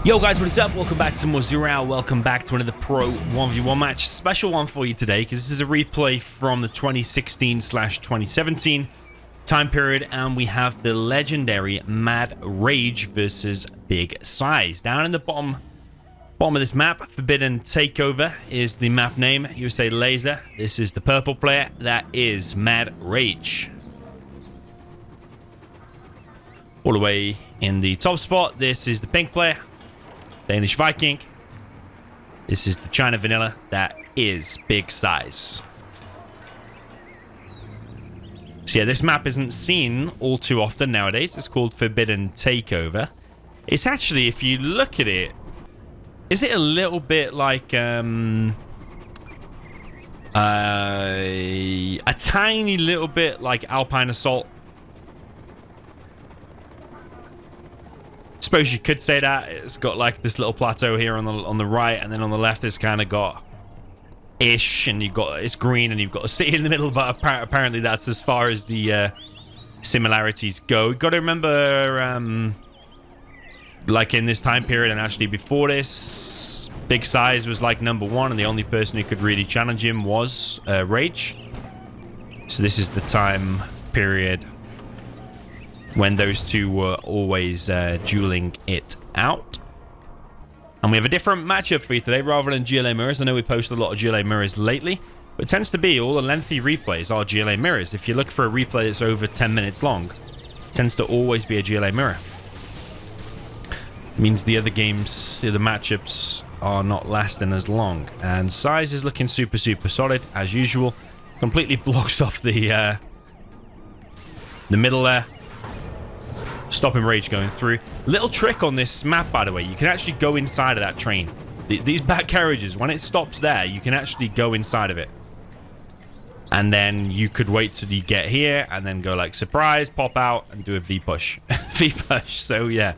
Yo guys, what is up? Welcome back to some more Zero Hour. Welcome back to another Pro 1v1 match. Special one for you today because this is a replay from the 2016/2017 time period, and we have the legendary Mad RaGe versus Big SiZe. Down in the bottom of this map, Forbidden Takeover is the map name. USA Laser. This is the purple player. That is Mad RaGe. All the way in the top spot, this is the pink player. Danish Viking. This is the China Vanilla. That is Big SiZe. So yeah, this map isn't seen all too often nowadays. It's called Forbidden Takeover. It's actually, if you look at it, is it a little bit like a tiny little bit like Alpine Assault? Suppose you could say that. It's got like this little plateau here on the right, and then on the left it's kind of got ish, and it's green, and you've got a city in the middle. But apparently that's as far as the similarities go. You've got to remember, like in this time period, and actually before this, Big SiZe was like #1, and the only person who could really challenge him was RaGe. So this is the time period when those two were always dueling it out. And we have a different matchup for you today rather than GLA mirrors. I know we post a lot of GLA mirrors lately, but it tends to be all the lengthy replays are GLA mirrors. If you look for a replay that's over 10 minutes long, it tends to always be a GLA mirror. It means the other games, the matchups are not lasting as long. And SiZe is looking super solid as usual. Completely blocks off the middle there, stopping RaGe going through. Little trick on this map, by the way, you can actually go inside of that train. These back carriages, when it stops there, you can actually go inside of it. And then you could wait till you get here and then go like surprise, pop out, and do a V-push. V-push, so yeah.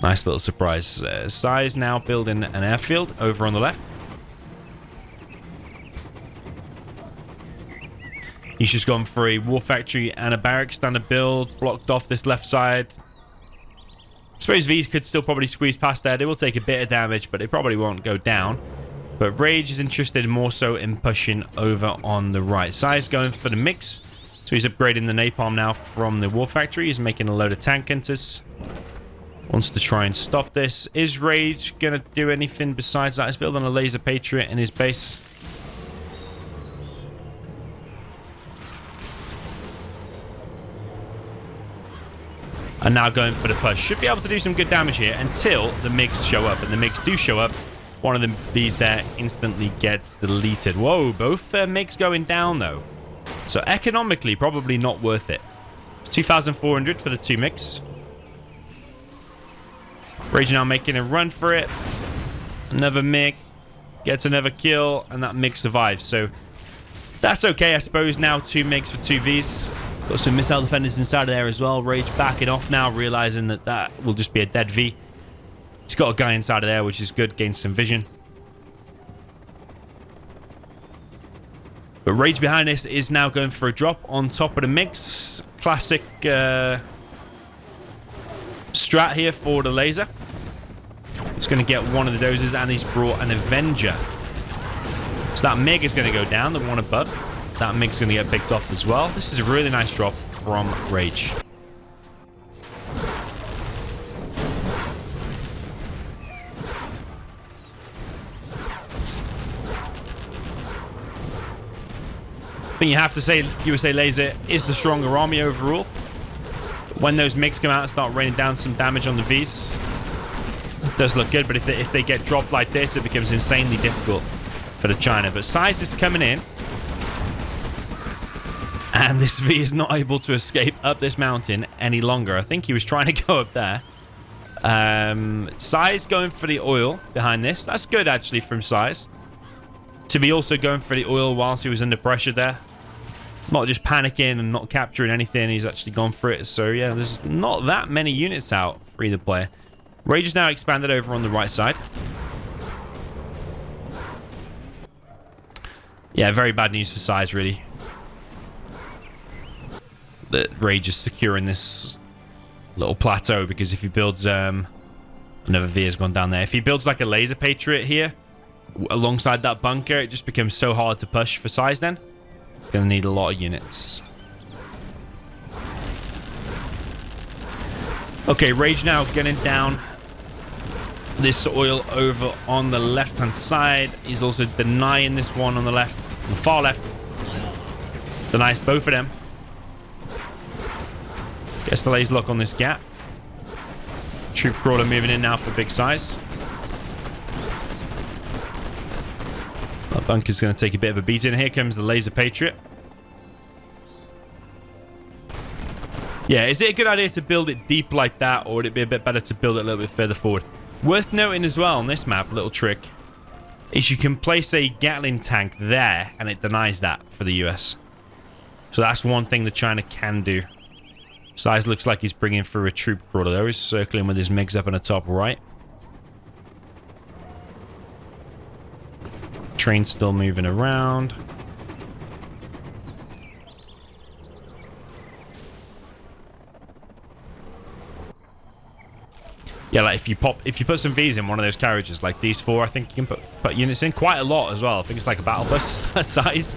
Nice little surprise. SiZe now building an airfield over on the left. He's just gone for a war factory and a barracks standard build, blocked off this left side. I suppose V's could still probably squeeze past there. They will take a bit of damage, but they probably won't go down. But RaGe is interested more so in pushing over on the right. SiZe going for the mix. So he's upgrading the napalm now from the war factory. He's making a load of tank hunters. Wants to try and stop this. Is RaGe going to do anything besides that? He's building a laser patriot in his base. And now going for the push. Should be able to do some good damage here until the MiGs show up. And the MiGs do show up. One of these there instantly gets deleted. Whoa, both MiGs going down though. So economically, probably not worth it. It's 2,400 for the two MiGs. RaGe now making a run for it. Another MiG. Gets another kill. And that MiG survives. So that's okay, I suppose. Now two MiGs for two Vs. Got some missile defenders inside of there as well. RaGe backing off now, realizing that that will just be a dead V. He's got a guy inside of there, which is good. Gains some vision. But RaGe behind this is now going for a drop on top of the MiGs. Classic strat here for the laser. It's going to get one of the dozers, and he's brought an Avenger. So that MiG is going to go down, the one above. That MiG's going to get picked off as well. This is a really nice drop from RaGe. I think you have to say USA Laser is the stronger army overall. When those MiGs come out and start raining down some damage on the Vs, it does look good, but if they get dropped like this, it becomes insanely difficult for the China. But SiZe is coming in. And this V is not able to escape up this mountain any longer. I think he was trying to go up there. SiZe going for the oil behind this. That's good, actually, from SiZe. To be also going for the oil whilst he was under pressure there. Not just panicking and not capturing anything. He's actually gone for it. So, yeah, there's not that many units out for either player. RaGe is now expanded over on the right side. Yeah, very bad news for SiZe, really. That RaGe is securing this little plateau, because if he builds another V has gone down there. If he builds like a laser patriot here alongside that bunker, it just becomes so hard to push for SiZe then. It's going to need a lot of units. Okay, RaGe now getting down this oil over on the left-hand side. He's also denying this one on the left, on the far left. Denies both of them. Gets the laser lock on this gap. Troop crawler moving in now for big SiZe. That bunker's going to take a bit of a beating. Here comes the laser patriot. Yeah, is it a good idea to build it deep like that, or would it be a bit better to build it a little bit further forward? Worth noting as well on this map, a little trick, is you can place a Gatling tank there and it denies that for the US. So that's one thing that China can do. SiZe looks like he's bringing through a troop crawler though. He's circling with his MiGs up on the top right. Train's still moving around. Yeah, like if you put some V's in one of those carriages, like these four, I think you can put units in quite a lot as well. I think it's like a battle bus size.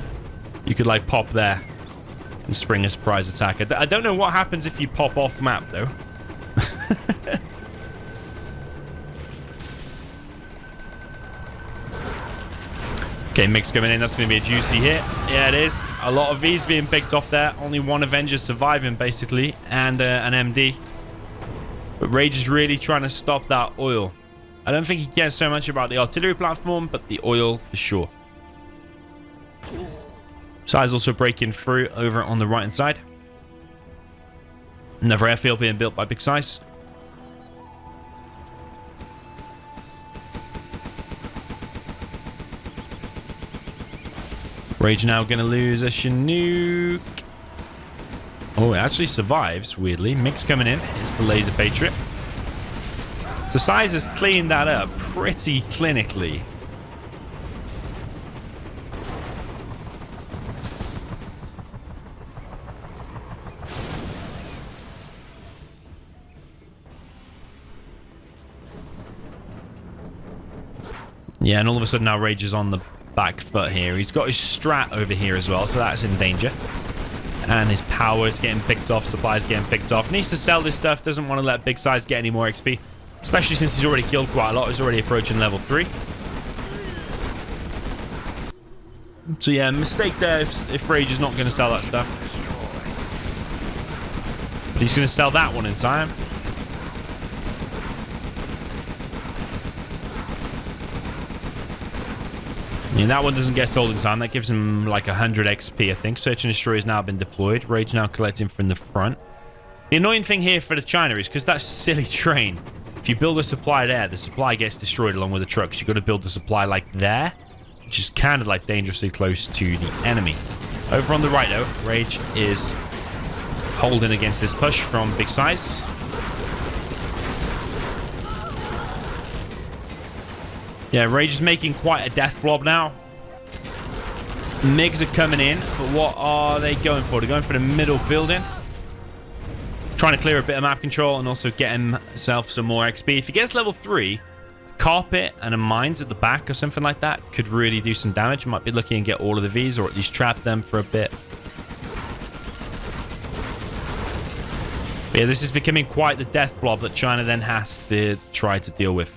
You could like pop there and spring a surprise attack. I don't know what happens if you pop off map though. Okay, MiGs coming in. That's going to be a juicy hit. Yeah, it is. A lot of V's being picked off there. Only one Avenger surviving basically, and an MD. But RaGe is really trying to stop that oil. I don't think he cares so much about the artillery platform, but the oil for sure. SiZe also breaking through over on the right-hand side. Another airfield being built by big SiZe. RaGe now going to lose a Chinook. Oh, it actually survives, weirdly. MiGs coming in. It's the laser patriot. So SiZe has cleaned that up pretty clinically. Yeah, and all of a sudden now RaGe is on the back foot here. He's got his strat over here as well, so that's in danger. And his power is getting picked off. Supplies getting picked off. Needs to sell this stuff. Doesn't want to let big SiZe get any more XP. Especially since he's already killed quite a lot. He's already approaching level 3. So yeah, mistake there if RaGe is not going to sell that stuff. But he's going to sell that one in time. Yeah, that one doesn't get sold in time. That gives him like 100 XP, I think. Search and Destroy has now been deployed. RaGe now collecting from the front. The annoying thing here for the China is because that silly train, if you build a supply there, the supply gets destroyed along with the trucks. You've got to build the supply like there, which is kind of like dangerously close to the enemy. Over on the right, though, RaGe is holding against this push from big SiZe. Yeah, RaGe is making quite a death blob now. MiGs are coming in, but what are they going for? They're going for the middle building. Trying to clear a bit of map control and also get himself some more XP. If he gets level 3, carpet and a mines at the back or something like that could really do some damage. Might be lucky and get all of the Vs, or at least trap them for a bit. But yeah, this is becoming quite the death blob that China then has to try to deal with.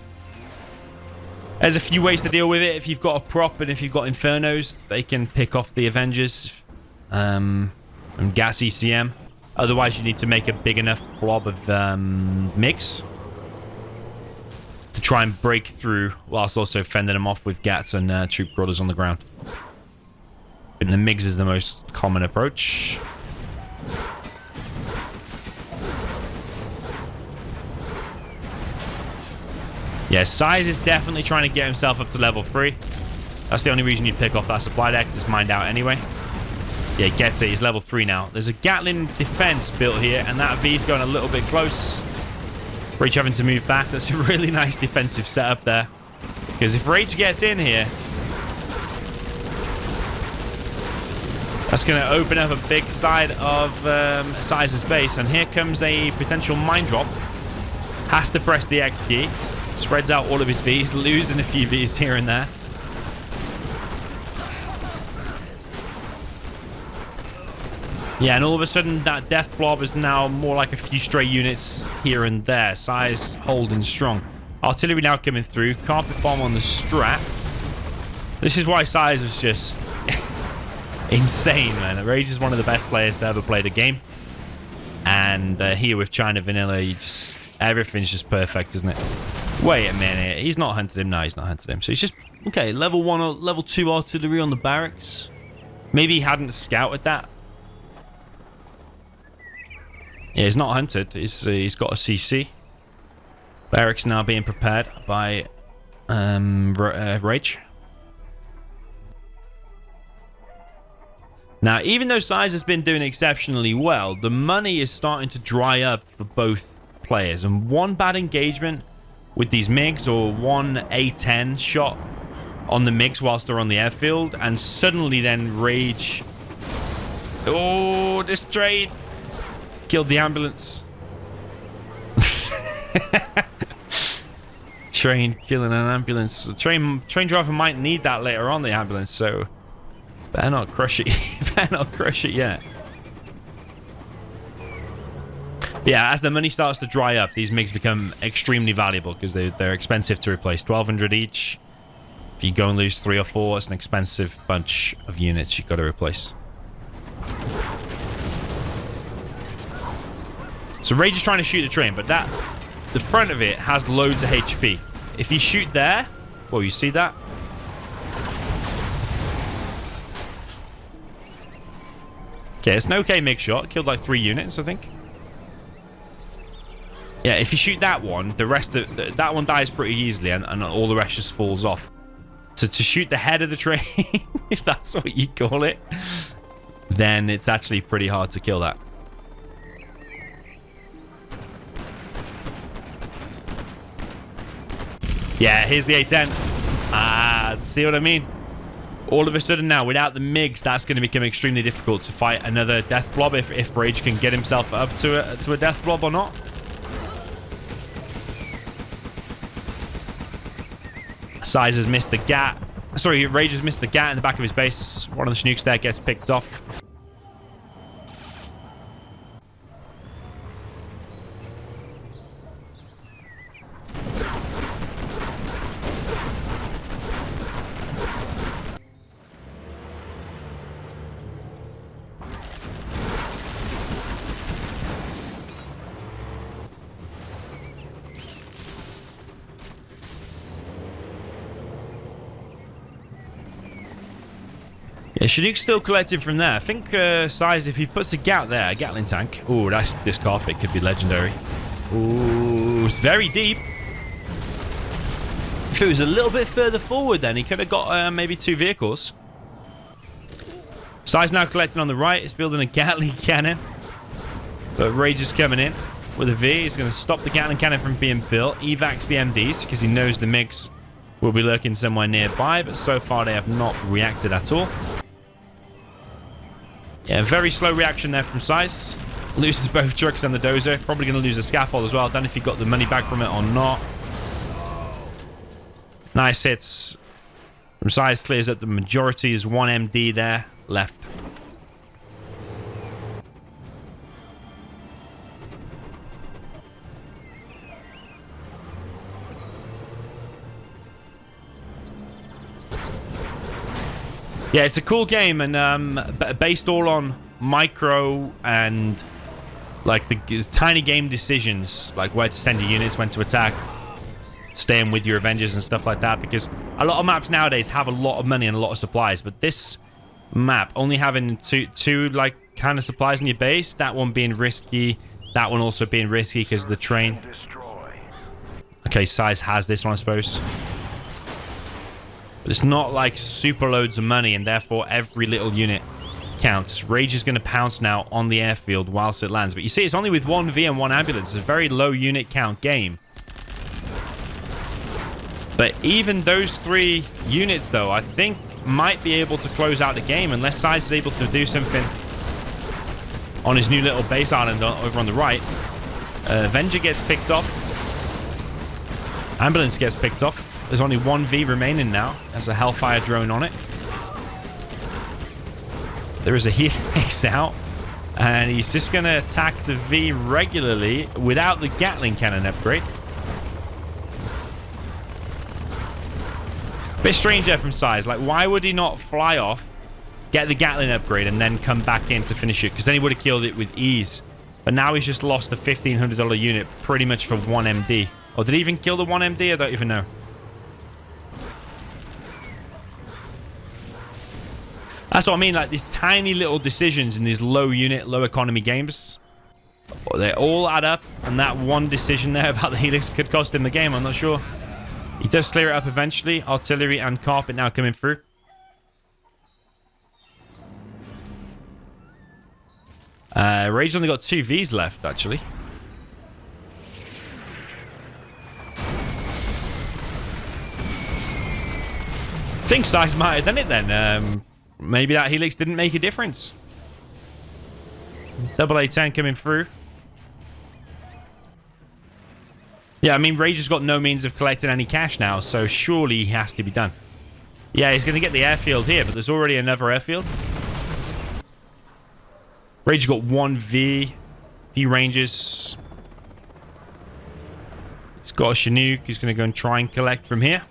There's a few ways to deal with it. If you've got a prop and if you've got Infernos, they can pick off the Avengers and gas ECM. Otherwise, you need to make a big enough blob of MiGs to try and break through, whilst also fending them off with GATs and troop crawlers on the ground. And the MiGs is the most common approach. Yeah, SiZe is definitely trying to get himself up to level 3. That's the only reason you'd pick off that supply deck. Just mined out anyway. Yeah, he gets it. He's level 3 now. There's a Gatling defense built here, and that V's going a little bit close. RaGe having to move back. That's a really nice defensive setup there. Because if RaGe gets in here... That's going to open up a big side of SiZe's base. And here comes a potential mine drop. Has to press the X key. Spreads out all of his Vs, losing a few Vs here and there. Yeah, and all of a sudden that death blob is now more like a few stray units here and there. SiZe holding strong. Artillery now coming through. Carpet bomb on the strat. This is why SiZe was just insane, man. RaGe is one of the best players to ever play the game. And here with China Vanilla, you just... everything's just perfect, isn't it? Wait a minute. He's not hunted him. No, he's not hunted him. So he's just... okay, level 1 or level 2 artillery on the barracks. Maybe he hadn't scouted that. Yeah, he's not hunted. He's got a CC. Barracks now being prepared by RaGe. Now, even though SiZe has been doing exceptionally well, the money is starting to dry up for both players. And one bad engagement with these MiGs or one A10 shot on the MiGs whilst they're on the airfield, and suddenly then RaGe... oh, this train killed the ambulance. Train killing an ambulance. The train driver might need that later on, the ambulance, so better not crush it. Better not crush it yet. Yeah, as the money starts to dry up, these MiGs become extremely valuable because they're expensive to replace. 1,200 each. If you go and lose 3 or 4, it's an expensive bunch of units you've got to replace. So RaGe is trying to shoot the train, but the front of it has loads of HP. If you shoot there, well, you see that? Okay, it's an okay MiG shot. Killed like 3 units, I think. Yeah, if you shoot that one, the rest of that one dies pretty easily, and all the rest just falls off. So to shoot the head of the train, if that's what you call it, then it's actually pretty hard to kill that. Yeah, here's the A10. Ah, see what I mean? All of a sudden now, without the MiGs, that's going to become extremely difficult to fight another death blob if RaGe can get himself up to a death blob or not. SiZe has missed the GAT. Sorry, RaGe has missed the GAT in the back of his base. One of the Chinooks there gets picked off. Yeah, Chinook's still collecting from there. I think SiZe, if he puts a GAT there, a Gatling tank. Oh, this carpet could be legendary. Oh, it's very deep. If it was a little bit further forward, then he could have got maybe 2 vehicles. SiZe now collecting on the right. It's building a Gatling cannon. But RaGe is coming in with a V. He's going to stop the Gatling cannon from being built. Evacs the MDs because he knows the MiGs will be lurking somewhere nearby. But so far, they have not reacted at all. Yeah, very slow reaction there from SiZe. Loses both trucks and the dozer. Probably going to lose the scaffold as well. Don't know if he got the money back from it or not. Nice hits from SiZe. Clears up the majority. There's 1 MD there left. Yeah, it's a cool game, and based all on micro and like the tiny game decisions, like where to send your units, when to attack, staying with your Avengers and stuff like that. Because a lot of maps nowadays have a lot of money and a lot of supplies, but this map only having two like kind of supplies in your base, that one being risky, that one also being risky because of the train. Okay, SiZe has this one, I suppose. But it's not like super loads of money, and therefore every little unit counts. RaGe is going to pounce now on the airfield whilst it lands. But you see, it's only with 1 V and 1 ambulance. It's a very low unit count game. But even those 3 units, though, I think might be able to close out the game unless SiZe is able to do something on his new little base island over on the right. Avenger gets picked off. Ambulance gets picked off. There's only one V remaining now. There's a Hellfire drone on it. There is a Helix out. And he's just going to attack the V regularly without the Gatling cannon upgrade. Bit strange there from SiZe. Like, why would he not fly off, get the Gatling upgrade, and then come back in to finish it? Because then he would have killed it with ease. But now he's just lost a $1,500 unit pretty much for 1 MD. Or did he even kill the 1 MD? I don't even know. That's what I mean. Like, these tiny little decisions in these low unit, low economy games, they all add up. And that one decision there about the Helix could cost him the game. I'm not sure. He does clear it up eventually. Artillery and carpet now coming through. RaGe only got 2 Vs left, actually. I think SiZe might have done it then. Maybe that Helix didn't make a difference. Double A10 coming through. Yeah, I mean, RaGe has got no means of collecting any cash now, so surely he has to be done. Yeah, he's going to get the airfield here, but there's already another airfield. RaGe got 1 V. He ranges. He's got a Chinook. He's going to go and try and collect from here.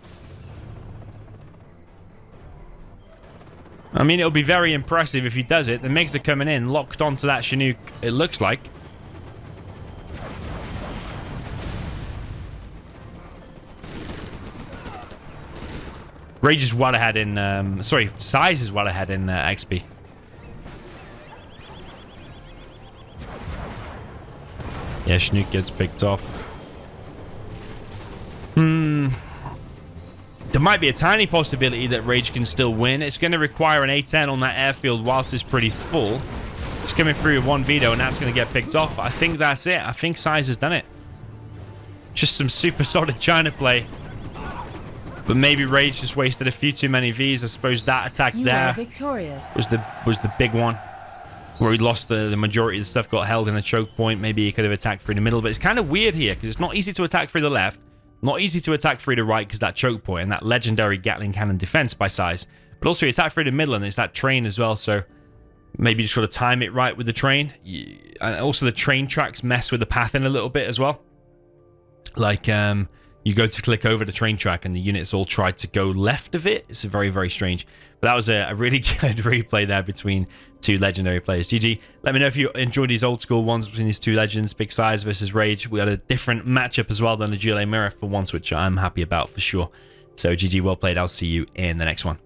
I mean, it'll be very impressive if he does it. The MiGs are coming in, locked onto that Chinook, it looks like. RaGe is well ahead in... sorry, SiZe is well ahead in XP. Yeah, Chinook gets picked off. There might be a tiny possibility that RaGe can still win. It's going to require an A10 on that airfield whilst it's pretty full. It's coming through with 1 veto, and that's going to get picked off. I think that's it. I think SiZe has done it. Just some super solid China play. But maybe RaGe just wasted a few too many Vs. I suppose that attack there was the big one. Where he lost the majority of the stuff, got held in a choke point. Maybe he could have attacked through the middle. But it's kind of weird here, because it's not easy to attack through the left. Not easy to attack through the right, because that choke point and that legendary Gatling cannon defense by SiZe. But also he attacked through the middle, and it's that train as well. So maybe just sort of time it right with the train. And also the train tracks mess with the pathing a little bit as well. Like, you go to click over the train track and the units all try to go left of it. It's very, very strange. But that was a really good replay there between two legendary players. GG. Let me know if you enjoyed these old school ones between these two legends, Big SiZe versus RaGe. We had a different matchup as well than the GLA Mirror for once, which I'm happy about for sure. So GG, well played. I'll see you in the next one.